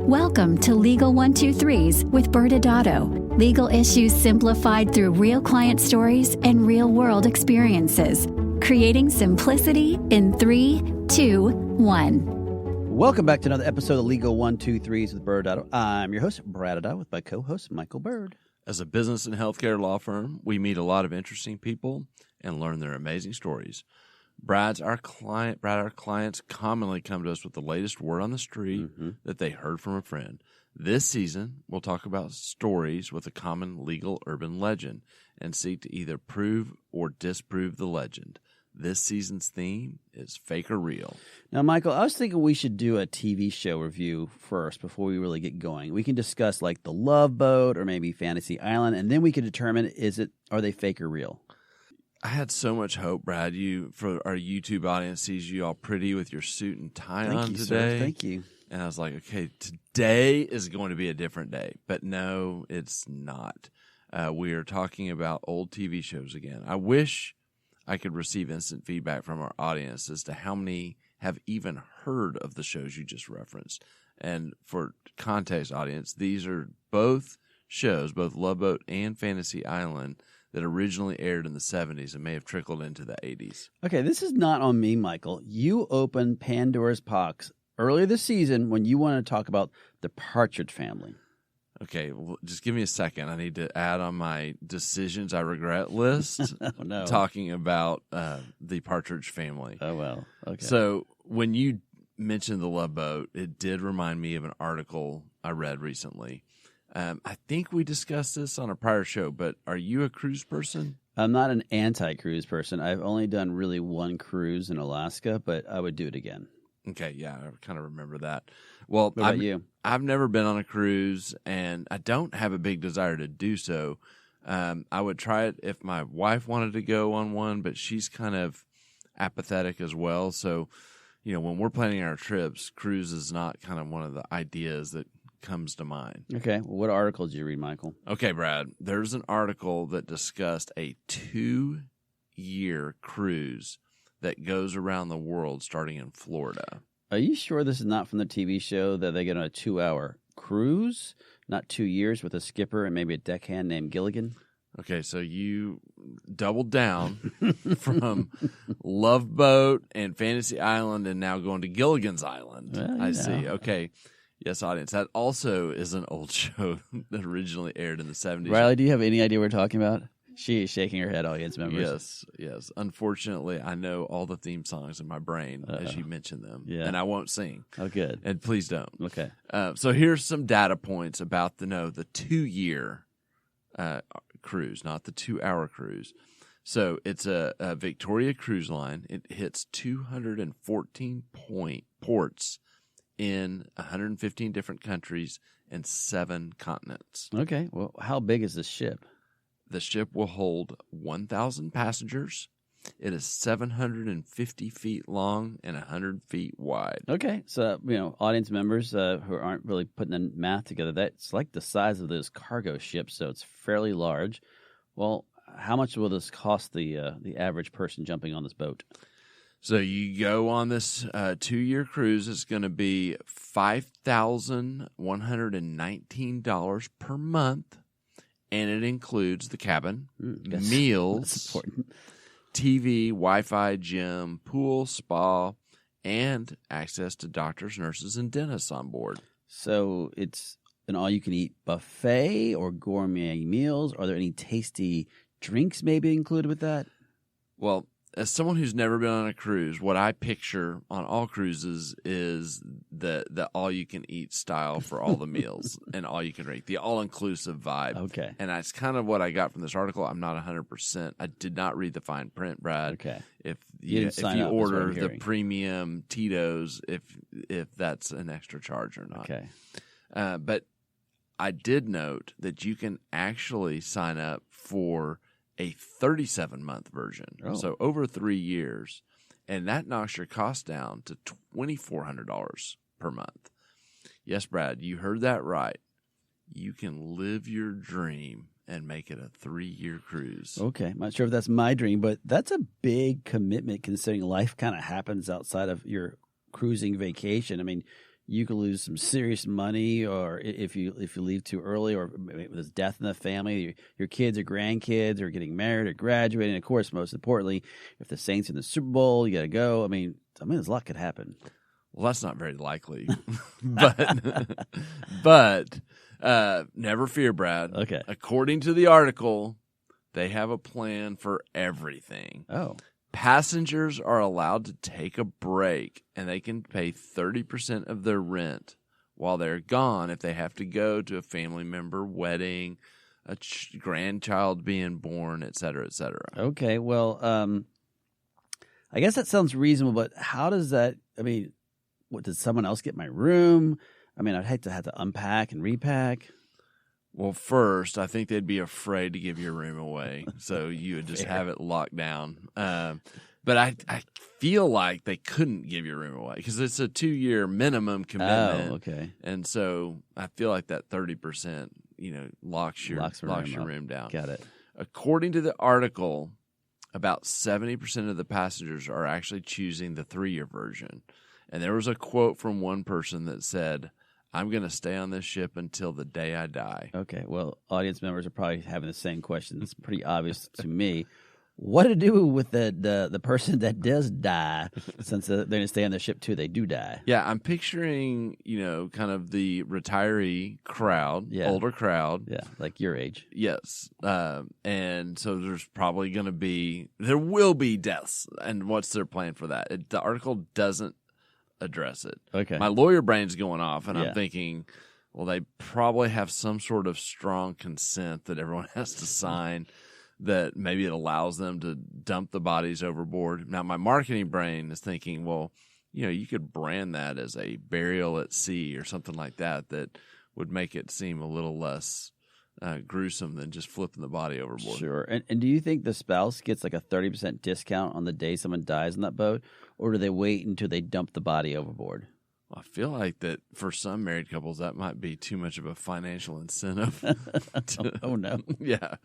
Welcome to Legal 123s with ByrdAdatto. Legal issues simplified through real client stories and real-world experiences. Creating simplicity in 3, 2, 1. Welcome back to another episode of Legal 123s with ByrdAdatto. I'm your host, ByrdAdatto, with my co-host, Michael Byrd. As a business and healthcare law firm, we meet a lot of interesting people and learn their amazing stories. Brad, our clients commonly come to us with the latest word on the street that they heard from a friend. This season, we'll talk about stories with a common legal urban legend and seek to either prove or disprove the legend. This season's theme is fake or real. Now, Michael, I was thinking we should do a TV show review first before we really get going. We can discuss like The Love Boat or maybe Fantasy Island, and then we can determine are they fake or real. I had so much hope, Brad. For our YouTube audience sees you all pretty with your suit and tie on today. Sir. Thank you. And I was like, okay, today is going to be a different day. But no, it's not. We are talking about old TV shows again. I wish I could receive instant feedback from our audience as to how many have even heard of the shows you just referenced. And for context, audience, these are both shows, both Love Boat and Fantasy Island, that originally aired in the 70s and may have trickled into the 80s. Okay, this is not on me, Michael. You opened Pandora's box earlier this season when you wanted to talk about the Partridge Family. Okay, well, just give me a second. I need to add on my decisions I regret list Oh, no. talking about the Partridge Family. Oh, well. Okay. So when you mentioned the Love Boat, it did remind me of an article I read recently. I think we discussed this on a prior show, but are you a cruise person? I'm not an anti-cruise person. I've only done really one cruise in Alaska, but I would do it again. Okay, yeah, I kind of remember that. Well, What about you? I've never been on a cruise, and I don't have a big desire to do so. I would try it if my wife wanted to go on one, but she's kind of apathetic as well. So, when we're planning our trips, cruise is not kind of one of the ideas that comes to mind. Okay. Well, what article did you read, Michael? Okay, Brad. There's an article that discussed a 2-year cruise that goes around the world starting in Florida. Are you sure this is not from the TV show that they get on a 2-hour cruise, not 2 years with a skipper and maybe a deckhand named Gilligan? Okay, so you doubled down from Love Boat and Fantasy Island and now going to Gilligan's Island. Well, I see. Okay. Yes, audience. That also is an old show that originally aired in the 70s. Riley, do you have any idea what we're talking about? She is shaking her head, audience members. Yes. Unfortunately, I know all the theme songs in my brain as you mention them, and I won't sing. Oh, good. And please don't. Okay. So here's some data points about the 2-year cruise, not the 2-hour cruise. So it's a Victoria Cruise Line. It hits 214 ports in 115 different countries and 7 continents. Okay. Well, how big is this ship? The ship will hold 1,000 passengers. It is 750 feet long and 100 feet wide. Okay. So, audience members who aren't really putting the math together, that's like the size of those cargo ships, so it's fairly large. Well, how much will this cost the average person jumping on this boat? So you go on this 2-year cruise. It's going to be $5,119 per month, and it includes the cabin, meals, TV, Wi-Fi, gym, pool, spa, and access to doctors, nurses, and dentists on board. So it's an all-you-can-eat buffet or gourmet meals? Are there any tasty drinks maybe included with that? Well, as someone who's never been on a cruise, what I picture on all cruises is the all-you-can-eat style for all the meals and all-you-can-drink, the all-inclusive vibe. Okay. And that's kind of what I got from this article. I'm not 100%. I did not read the fine print, Brad. Okay. If You you order the hearing. premium Tito's, if that's an extra charge or not. Okay. But I did note that you can actually sign up for a 37-month version, so over 3 years, and that knocks your cost down to $2,400 per month. Yes, Brad, you heard that right. You can live your dream and make it a 3-year cruise. Okay. I'm not sure if that's my dream, but that's a big commitment considering life kind of happens outside of your cruising vacation. I mean, you could lose some serious money, or if you leave too early, or there's death in the family, your kids or grandkids are getting married or graduating. Of course, most importantly, if the Saints are in the Super Bowl, you got to go. I mean, there's a lot could happen. Well, that's not very likely, but never fear, Brad. Okay. According to the article, they have a plan for everything. Oh. Passengers are allowed to take a break, and they can pay 30% of their rent while they're gone if they have to go to a family member wedding, a grandchild being born, et cetera, et cetera. Okay, well, I guess that sounds reasonable, but how does that, what, did someone else get my room? I'd hate to have to unpack and repack. Well, first, I think they'd be afraid to give your room away, so you would just have it locked down. But I feel like they couldn't give your room away because it's a 2-year minimum commitment. Oh, okay. And so I feel like that 30%, locks your room down. Got it. According to the article, about 70% of the passengers are actually choosing the 3-year version. And there was a quote from one person that said, "I'm going to stay on this ship until the day I die." Okay, well, audience members are probably having the same question. It's pretty obvious to me. What to do with the person that does die, since they're going to stay on the ship too? They do die. Yeah, I'm picturing, kind of the retiree crowd, older crowd. Yeah, like your age. Yes. And so there will be deaths. And what's their plan for that? The article doesn't address it. Okay. My lawyer brain's going off, and I'm thinking, well, they probably have some sort of strong consent that everyone has to sign that maybe it allows them to dump the bodies overboard. Now, my marketing brain is thinking, well, you could brand that as a burial at sea or something like that would make it seem a little less gruesome than just flipping the body overboard. Sure. And do you think the spouse gets like a 30% discount on the day someone dies on that boat, or do they wait until they dump the body overboard? Well, I feel like that for some married couples, that might be too much of a financial incentive. Oh, no. Yeah.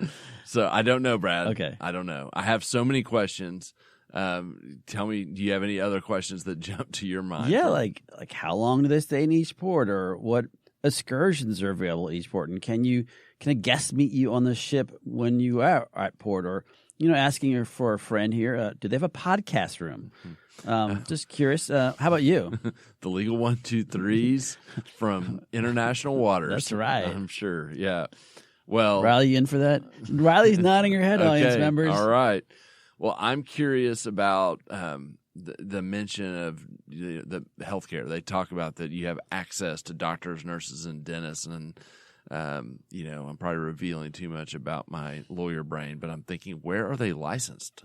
So I don't know, Brad. Okay. I don't know. I have so many questions. Tell me, do you have any other questions that jump to your mind? Yeah, like how long do they stay in each port, or what excursions are available at each port, and can a guest meet you on the ship when you are at port, or asking for a friend here, do they have a podcast room? Just curious. How about you? The legal 1, 2, 3s from international waters. That's right. I'm sure. Yeah. Well, Riley, you in for that? Riley's nodding her head, audience members. All right. Well, I'm curious about the mention of the healthcare. They talk about that you have access to doctors, nurses, and dentists, and I'm probably revealing too much about my lawyer brain, but I'm thinking, where are they licensed?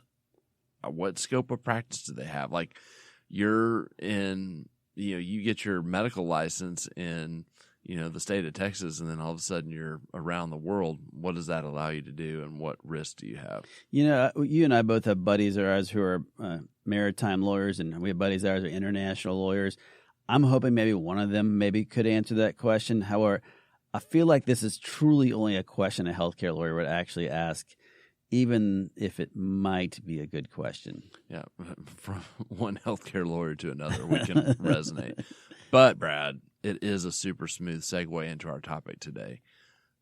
What scope of practice do they have? Like, you're in, you get your medical license in, the state of Texas, and then all of a sudden you're around the world. What does that allow you to do, and what risks do you have? You and I both have buddies of ours who are maritime lawyers, and we have buddies of ours who are international lawyers. I'm hoping maybe one of them could answer that question. However, I feel like this is truly only a question a healthcare lawyer would actually ask, even if it might be a good question. Yeah, from one healthcare lawyer to another, we can resonate. But, Brad, it is a super smooth segue into our topic today.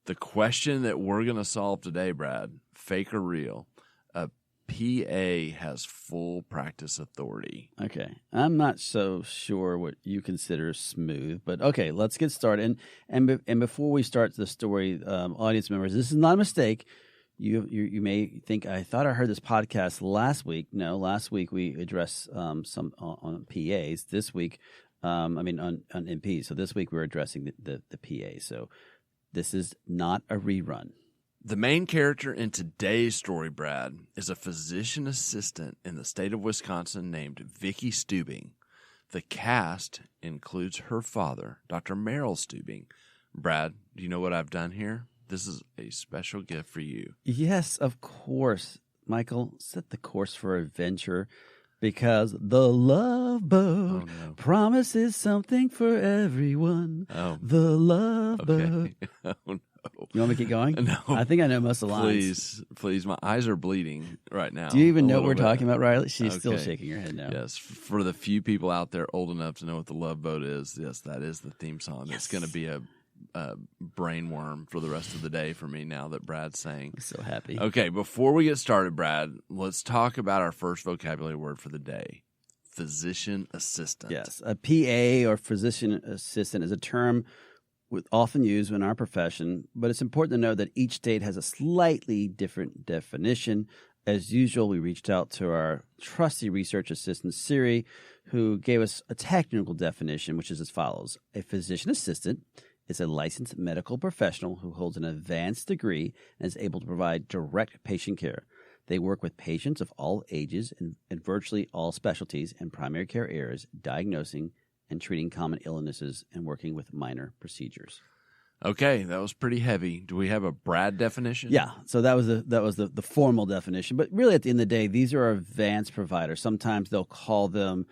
The question that we're going to solve today, Brad, fake or real, a PA has full practice authority. Okay. I'm not so sure what you consider smooth, but okay, let's get started. And before we start the story, audience members, this is not a mistake. You may think, I thought I heard this podcast last week. No, last week we addressed some on PAs. This week, on MPs. So this week we're addressing the PA. So this is not a rerun. The main character in today's story, Brad, is a physician assistant in the state of Wisconsin named Vicki Stubing. The cast includes her father, Dr. Merrill Stubing. Brad, do you know what I've done here? This is a special gift for you. Yes, of course. Michael, set the course for adventure, because the Love Boat promises something for everyone. Oh. The Love Boat. Okay. Oh, no. You want me to keep going? No. I think I know most of the lines. Please. My eyes are bleeding right now. Do you even a know what little we're bit. talking about, Riley? She's still Okay. shaking her head now. Yes, for the few people out there old enough to know what the Love Boat is, yes, that is the theme song. Yes. It's going to be a brain worm for the rest of the day for me now that Brad's saying. I'm so happy. Okay, before we get started, Brad, let's talk about our first vocabulary word for the day. Physician assistant. Yes, a PA or physician assistant is a term often used in our profession, but it's important to know that each state has a slightly different definition. As usual, we reached out to our trusty research assistant, Siri, who gave us a technical definition, which is as follows. A physician assistant is a licensed medical professional who holds an advanced degree and is able to provide direct patient care. They work with patients of all ages in virtually all specialties and primary care areas, diagnosing and treating common illnesses and working with minor procedures. Okay, that was pretty heavy. Do we have a Brad definition? Yeah, so that was the formal definition. But really, at the end of the day, these are advanced providers. Sometimes they'll call them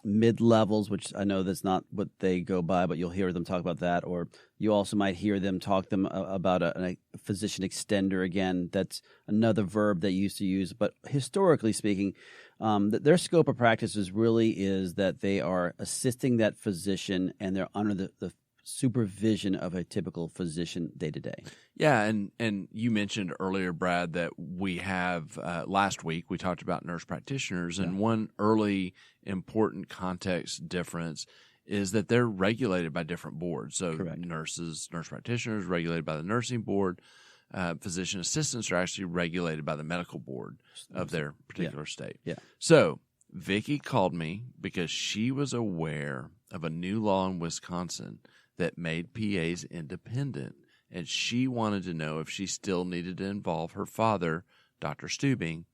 mid-levels, which I know that's not what they go by, but you'll hear them talk about that. Or you also might hear them talk about a physician extender. Again, that's another verb they used to use. But historically speaking, their scope of practice really is that they are assisting that physician and they're under the supervision of a typical physician day to day. Yeah, and you mentioned earlier, Brad, that we have last week we talked about nurse practitioners, and one early important context difference is that they're regulated by different boards. So Correct. nurse practitioners regulated by the nursing board. Physician assistants are actually regulated by the medical board of their particular state. Yeah. So Vicky called me because she was aware of a new law in Wisconsin that made PAs independent, and she wanted to know if she still needed to involve her father, Dr. Stubing,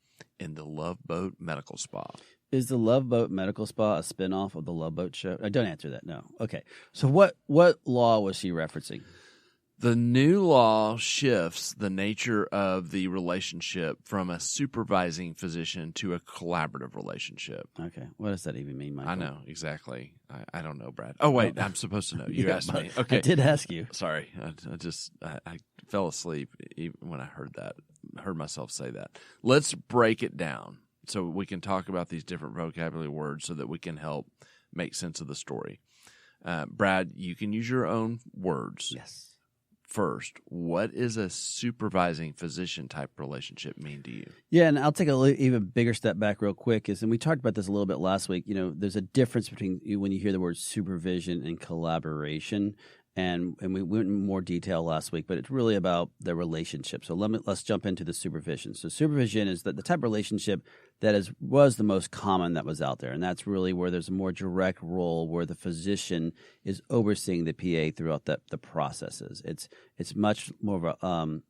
in the Love Boat Medical Spa. Is the Love Boat Medical Spa a spinoff of the Love Boat Show? Don't answer that. No. Okay. So what law was she referencing? The new law shifts the nature of the relationship from a supervising physician to a collaborative relationship. Okay. What does that even mean, Michael? I know, exactly. I don't know, Brad. Oh, wait, I'm supposed to know. You asked me. Okay. I did ask you. Sorry. I fell asleep even when I heard myself say that. Let's break it down so we can talk about these different vocabulary words so that we can help make sense of the story. Brad, you can use your own words. Yes. First, what is a supervising physician type relationship mean to you? Yeah, and I'll take even bigger step back real quick. And we talked about this a little bit last week. You know, there's a difference between when you hear the word supervision and collaboration. And we went in more detail last week, but it's really about the relationship. So let's jump into the supervision. So supervision is the type of relationship that was the most common that was out there, and that's really where there's a more direct role where the physician is overseeing the PA throughout the processes. It's much more of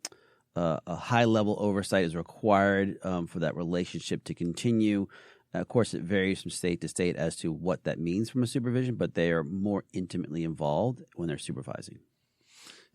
a high level oversight is required for that relationship to continue. Of course, it varies from state to state as to what that means from a supervision, but they are more intimately involved when they're supervising.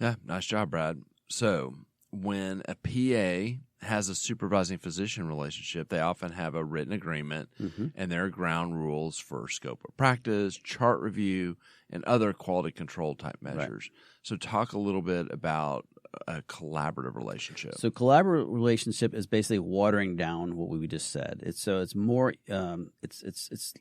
Yeah, nice job, Brad. So when a PA has a supervising physician relationship, they often have a written agreement, and there are ground rules for scope of practice, chart review, and other quality control type measures. Right. So talk a little bit about a collaborative relationship. So collaborative relationship is basically watering down what we just said. It's more it's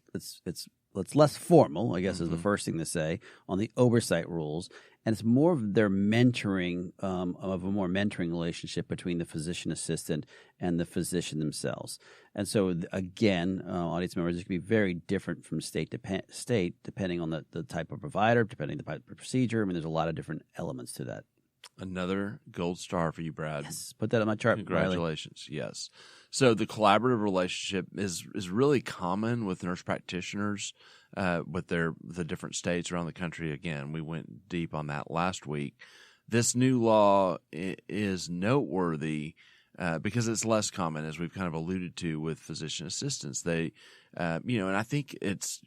less formal, I guess is the first thing to say, on the oversight rules, and it's more of their mentoring of a more mentoring relationship between the physician assistant and the physician themselves. And so again, audience members, this can be very different from state to state depending on the type of provider, depending on the type of procedure. I mean, there's a lot of different elements to that. Another gold star for you, Brad. Yes, put that on my chart. Congratulations. Riley. Yes. So the collaborative relationship is really common with nurse practitioners with the different states around the country. Again, we went deep on that last week. This new law is noteworthy because it's less common, as we've kind of alluded to with physician assistants. They, and I think it's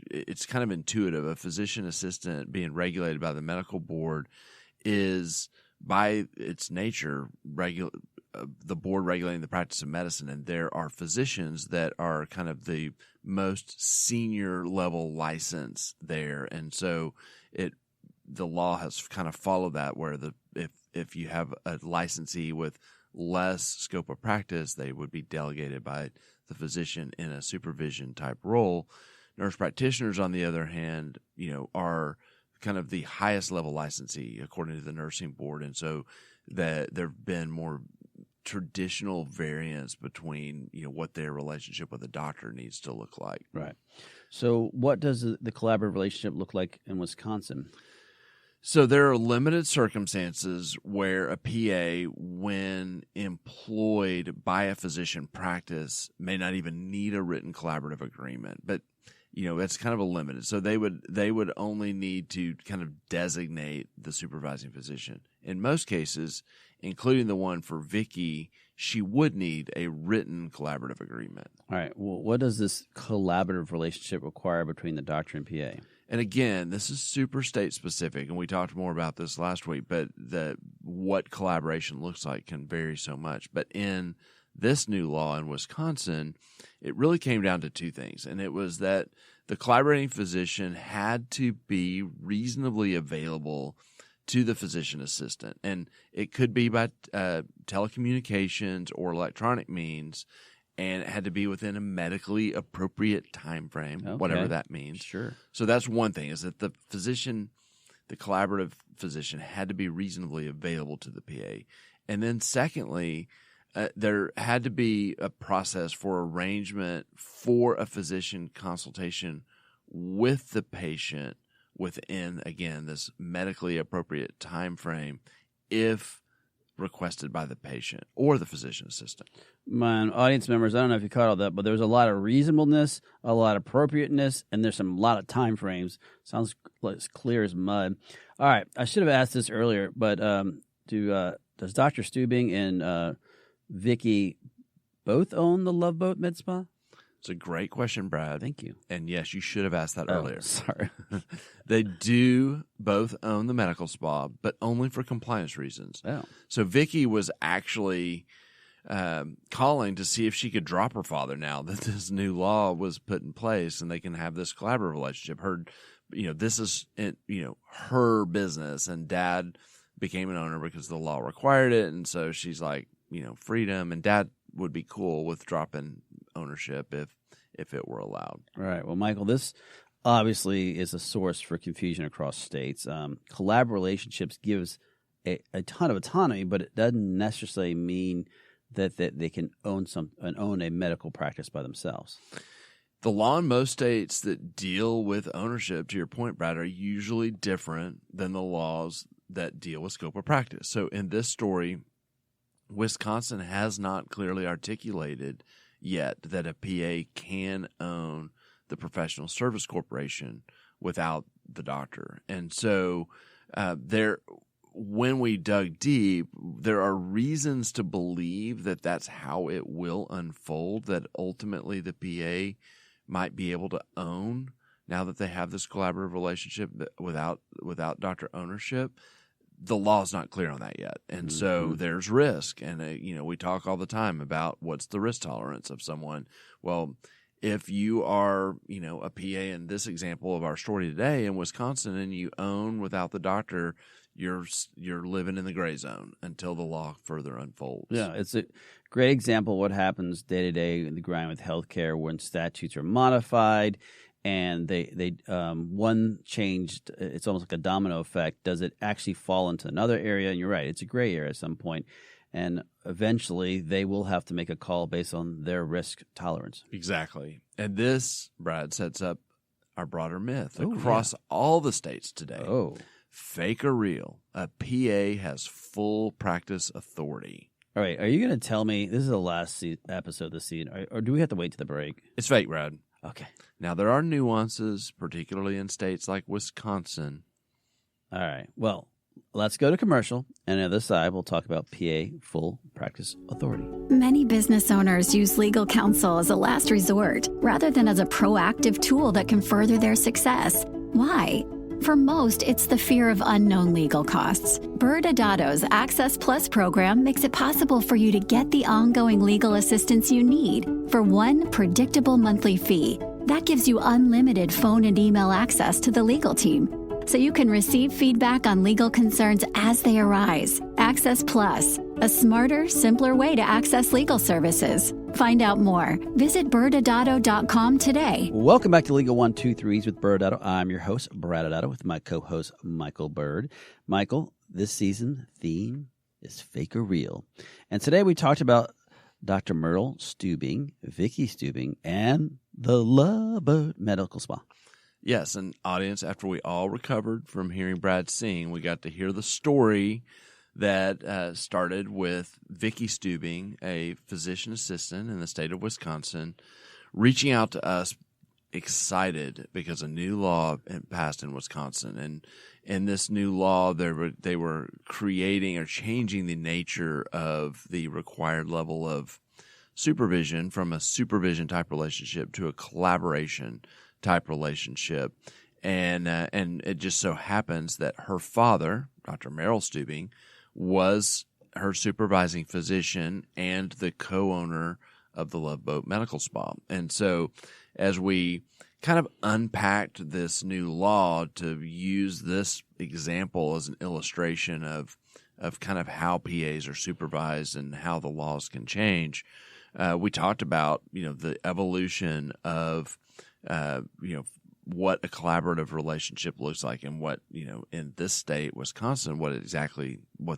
kind of intuitive. A physician assistant being regulated by the medical board is, by its nature, the board regulating the practice of medicine, and there are physicians that are kind of the most senior level license there, and so the law has kind of followed that, where if if you have a licensee with less scope of practice, they would be delegated by the physician in a supervision type role. Nurse practitioners, on the other hand, are kind of the highest level licensee according to the nursing board, and so that there have been more traditional variance between what their relationship with a doctor needs to look like. Right. So what does the collaborative relationship look like in Wisconsin? So there are limited circumstances where a PA, when employed by a physician practice, may not even need a written collaborative agreement. But that's kind of a limited. So they would only need to kind of designate the supervising physician. In most cases, including the one for Vicky, she would need a written collaborative agreement. All right. Well, what does this collaborative relationship require between the doctor and PA? And again, this is super state specific, and we talked more about this last week, but what collaboration looks like can vary so much. But in this new law in Wisconsin, it really came down to two things, and it was that the collaborating physician had to be reasonably available to the physician assistant, and it could be by telecommunications or electronic means, and it had to be within a medically appropriate time frame, whatever that means. Sure. So that's one thing, is that the collaborative physician had to be reasonably available to the PA. And then secondly, there had to be a process for arrangement for a physician consultation with the patient within, again, this medically appropriate time frame if requested by the patient or the physician assistant. My audience members, I don't know if you caught all that, but there's a lot of reasonableness, a lot of appropriateness, and there's a lot of time frames. Sounds as clear as mud. All right, I should have asked this earlier, but does Dr. Stubing and Vicky both own the Love Boat Med Spa? It's a great question, Brad. Thank you. And yes, you should have asked that earlier. Sorry. They do both own the medical spa, but only for compliance reasons. Oh. So Vicky was actually calling to see if she could drop her father now that this new law was put in place, and they can have this collaborative relationship. This is her business, and Dad became an owner because the law required it, and so she's like, freedom, and Dad would be cool with dropping ownership if it were allowed. All right. Well, Michael, this obviously is a source for confusion across states. Collaborative relationships gives a ton of autonomy, but it doesn't necessarily mean that they can own a medical practice by themselves. The law in most states that deal with ownership, to your point, Brad, are usually different than the laws that deal with scope of practice. So in this story, Wisconsin has not clearly articulated yet that a PA can own the professional service corporation without the doctor. And so when we dug deep, there are reasons to believe that that's how it will unfold, that ultimately the PA might be able to own, now that they have this collaborative relationship without doctor ownership. The law is not clear on that yet. And so there's risk. And, we talk all the time about what's the risk tolerance of someone. Well, if you are, a PA in this example of our story today in Wisconsin, and you own without the doctor, you're living in the gray zone until the law further unfolds. Yeah, it's a great example of what happens day to day in the grind with healthcare when statutes are modified. And they one changed, it's almost like a domino effect. Does it actually fall into another area? And you're right, it's a gray area at some point. And eventually they will have to make a call based on their risk tolerance. Exactly. And this, Brad, sets up our broader myth across all the states today. Oh. Fake or real, a PA has full practice authority. All right, are you going to tell me, this is the last episode of the season, or do we have to wait to the break? It's fake, Brad. Okay. Now, there are nuances, particularly in states like Wisconsin. All right. Well, let's go to commercial, and on the other side, we'll talk about PA full practice authority. Many business owners use legal counsel as a last resort rather than as a proactive tool that can further their success. Why? For most, it's the fear of unknown legal costs. ByrdAdatto's Access Plus program makes it possible for you to get the ongoing legal assistance you need for one predictable monthly fee. That gives you unlimited phone and email access to the legal team, so you can receive feedback on legal concerns as they arise. Access Plus, a smarter, simpler way to access legal services. Find out more. Visit ByrdAdatto.com today. Welcome back to Legal 123s with ByrdAdatto. I'm your host, ByrdAdatto, with my co-host, Michael Byrd. Michael, this season theme is Fake or Real. And today we talked about Dr. Myrtle Stubing, Vicky Stubing, and the Loveboat Medical Spa. Yes, and audience, after we all recovered from hearing Brad sing, we got to hear the story that started with Vicky Stubing, a physician assistant in the state of Wisconsin, reaching out to us excited because a new law had passed in Wisconsin. And in this new law, they were creating or changing the nature of the required level of supervision from a supervision type relationship to a collaboration type relationship. And it just so happens that her father, Dr. Merrill Stubing, was her supervising physician and the co-owner of the Loveboat Medical Spa. And so as we kind of unpacked this new law, to use this example as an illustration of kind of how PAs are supervised and how the laws can change, we talked about, the evolution of, what a collaborative relationship looks like, and what, in this state, Wisconsin, what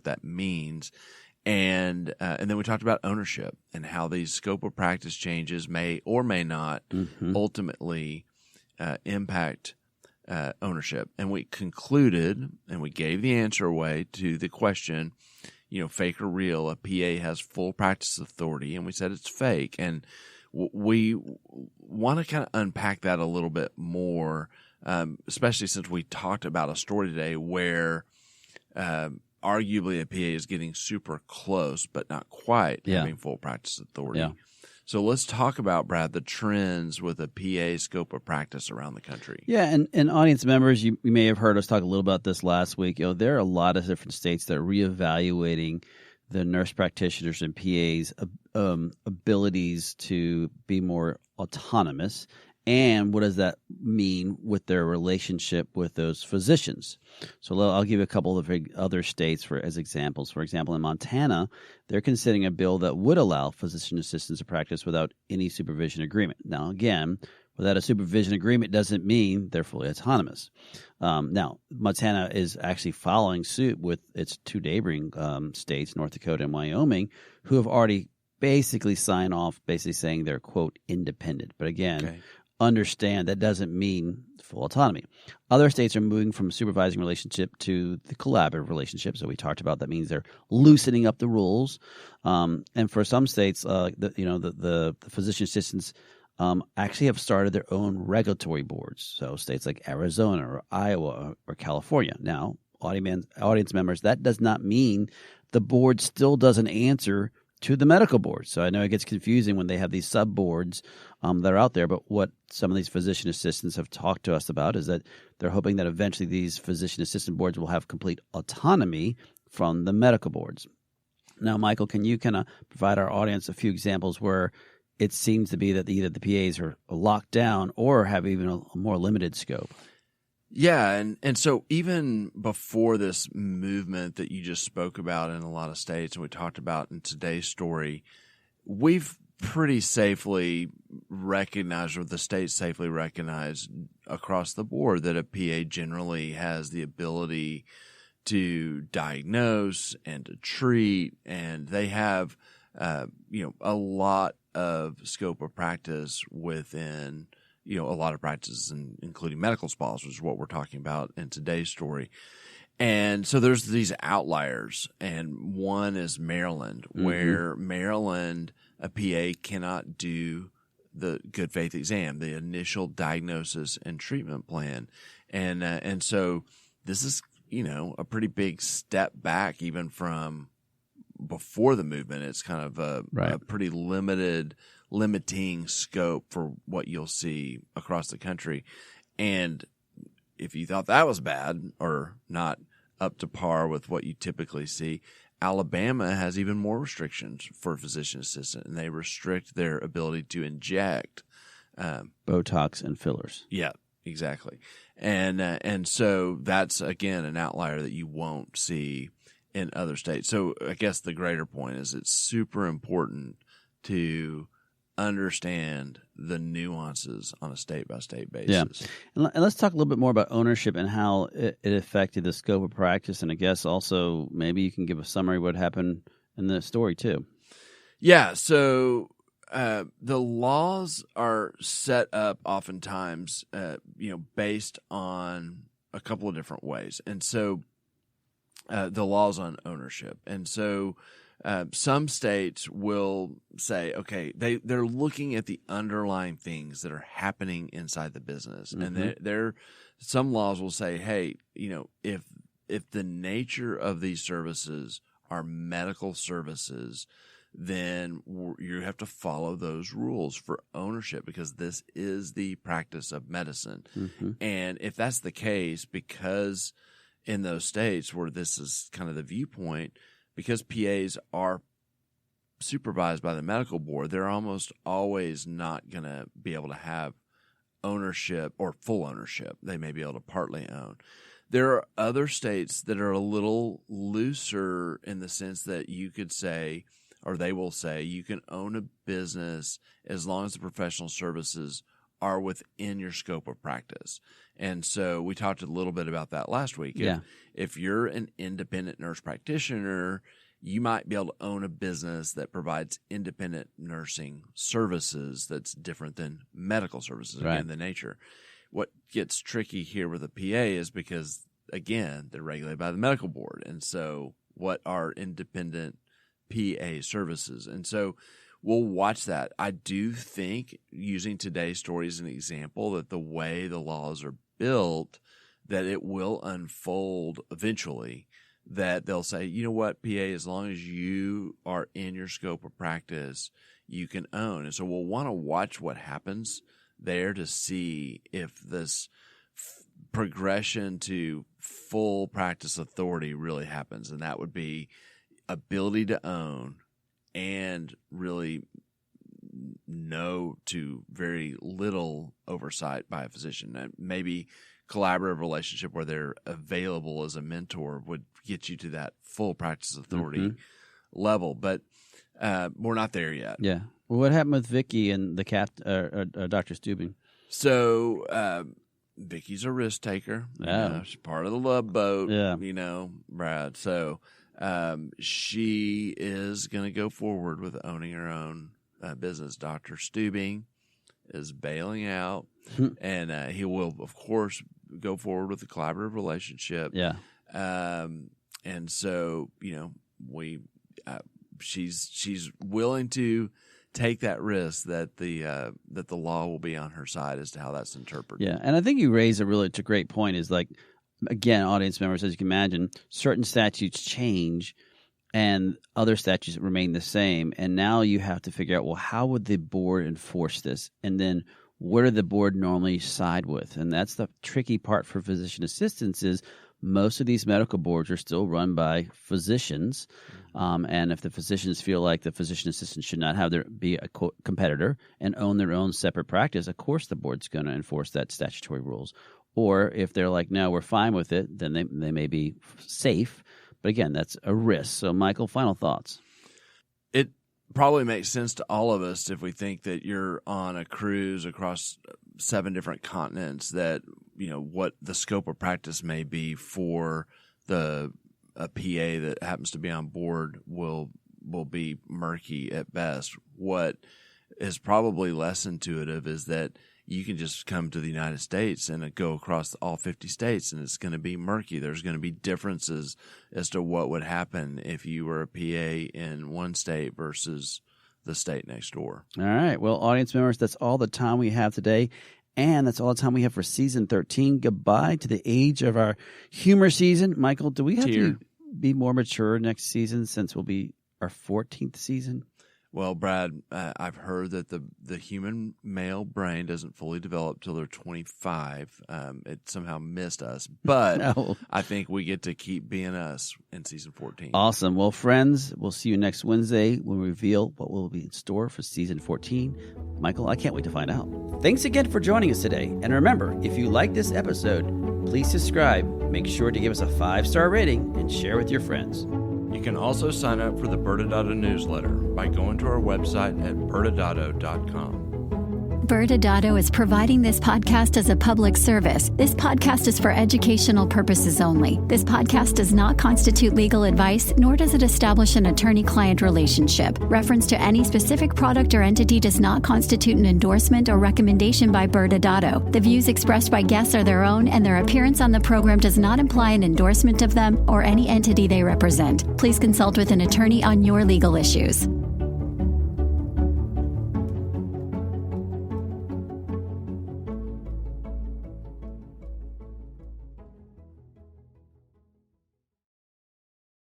that means. And then we talked about ownership and how these scope of practice changes may or may not ultimately impact ownership. And we concluded, and we gave the answer away to the question, fake or real. A PA has full practice authority, and we said it's fake. And we want to kind of unpack that a little bit more, especially since we talked about a story today where arguably a PA is getting super close, but not quite having full practice authority. Yeah. So let's talk about, Brad, the trends with a PA scope of practice around the country. Yeah, and audience members, you may have heard us talk a little about this last week. There are a lot of different states that are reevaluating the nurse practitioners and PAs' abilities to be more autonomous, and what does that mean with their relationship with those physicians? So I'll give you a couple of other states as examples. For example, in Montana, they're considering a bill that would allow physician assistants to practice without any supervision agreement. Now, again, without a supervision agreement doesn't mean they're fully autonomous. Now, Montana is actually following suit with its two neighboring states, North Dakota and Wyoming, who have already basically signed off, basically saying they're, quote, independent. But again, understand that doesn't mean full autonomy. Other states are moving from a supervising relationship to the collaborative relationship. So we talked about that means they're loosening up the rules. And for some states, the physician assistants actually have started their own regulatory boards. So states like Arizona or Iowa or California. Now, audience members, that does not mean the board still doesn't answer to the medical board. So I know it gets confusing when they have these sub-boards that are out there, but what some of these physician assistants have talked to us about is that they're hoping that eventually these physician assistant boards will have complete autonomy from the medical boards. Now, Michael, can you kind of provide our audience a few examples where it seems to be that either the PAs are locked down or have even a more limited scope? Yeah, and so even before this movement that you just spoke about in a lot of states and we talked about in today's story, we've pretty safely recognized, or the state safely recognized across the board, that a PA generally has the ability to diagnose and to treat, and they have a lot of scope of practice within a lot of practices, including medical spas, which is what we're talking about in today's story. And so there's these outliers, and one is Maryland, where Maryland, a PA cannot do the good faith exam, the initial diagnosis and treatment plan. And so this is, a pretty big step back even from before the movement. It's kind of a pretty limiting scope for what you'll see across the country. And if you thought that was bad or not up to par with what you typically see, Alabama has even more restrictions for a physician assistant, and they restrict their ability to inject Botox and fillers. Yeah, exactly. And so that's, again, an outlier that you won't see in other states. So I guess the greater point is it's super important to understand the nuances on a state-by-state basis. Yeah. And let's talk a little bit more about ownership and how it affected the scope of practice. And I guess also maybe you can give a summary of what happened in the story too. Yeah, so the laws are set up oftentimes, based on a couple of different ways. And so the laws on ownership. And so some states will say, okay, they're looking at the underlying things that are happening inside the business. Mm-hmm. And some laws will say, hey, if the nature of these services are medical services, then you have to follow those rules for ownership because this is the practice of medicine. Mm-hmm. And if that's the case, because in those states where this is kind of the viewpoint, because PAs are supervised by the medical board, they're almost always not going to be able to have ownership or full ownership. They may be able to partly own. There are other states that are a little looser in the sense that you could say, or they will say, you can own a business as long as the professional services are within your scope of practice. And so we talked a little bit about that last week. If you're an independent nurse practitioner, you might be able to own a business that provides independent nursing services that's different than medical services, again, the nature. What gets tricky here with a PA is because, again, they're regulated by the medical board. And so what are independent PA services? And so we'll watch that. I do think, using today's story as an example, that the way the laws are built, that it will unfold eventually, that they'll say, you know what, PA, as long as you are in your scope of practice, you can own. And so we'll want to watch what happens there to see if this progression to full practice authority really happens. And that would be ability to own and really no to very little oversight by a physician. And maybe collaborative relationship where they're available as a mentor would get you to that full practice authority level. But we're not there yet. Yeah. Well, what happened with Vicky and the Dr. Steubing? So Vicky's a risk taker. Yeah. She's part of the love boat, yeah. Brad. So she is going to go forward with owning her own business. Dr. Steubing is bailing out, and he will, of course, go forward with the collaborative relationship. Yeah. And so, she's willing to take that risk that the law will be on her side as to how that's interpreted. Yeah, and I think you raise a great point. Is like, again, audience members, as you can imagine, certain statutes change and other statutes remain the same. And now you have to figure out, well, how would the board enforce this? And then where did the board normally side with? And that's the tricky part for physician assistants is most of these medical boards are still run by physicians. And if the physicians feel like the physician assistant should not have be a competitor and own their own separate practice, of course the board's going to enforce that statutory rules. Or if they're like, no, we're fine with it, then they may be safe. But again, that's a risk. So, Michael, final thoughts. It probably makes sense to all of us if we think that you're on a cruise across 7 different continents, that, what the scope of practice may be for a PA that happens to be on board will be murky at best. What is probably less intuitive is that you can just come to the United States and go across all 50 states, and it's going to be murky. There's going to be differences as to what would happen if you were a PA in one state versus the state next door. All right. Well, audience members, that's all the time we have today. And that's all the time we have for season 13. Goodbye to the age of our humor season. Michael, do we have to be more mature next season since we'll be our 14th season? Well, Brad, I've heard that the human male brain doesn't fully develop till they're 25. It somehow missed us, but no. I think we get to keep being us in season 14. Awesome. Well, friends, we'll see you next Wednesday when we reveal what will be in store for season 14. Michael, I can't wait to find out. Thanks again for joining us today. And remember, if you like this episode, please subscribe Make sure to give us a 5-star rating and share with your friends. You can also sign up for the ByrdAdatto newsletter by going to our website at ByrdAdatto.com. ByrdAdatto is providing this podcast as a public service. This podcast is for educational purposes only. This podcast does not constitute legal advice, nor does it establish an attorney-client relationship. Reference to any specific product or entity does not constitute an endorsement or recommendation by ByrdAdatto. The views expressed by guests are their own, and their appearance on the program does not imply an endorsement of them or any entity they represent. Please consult with an attorney on your legal issues.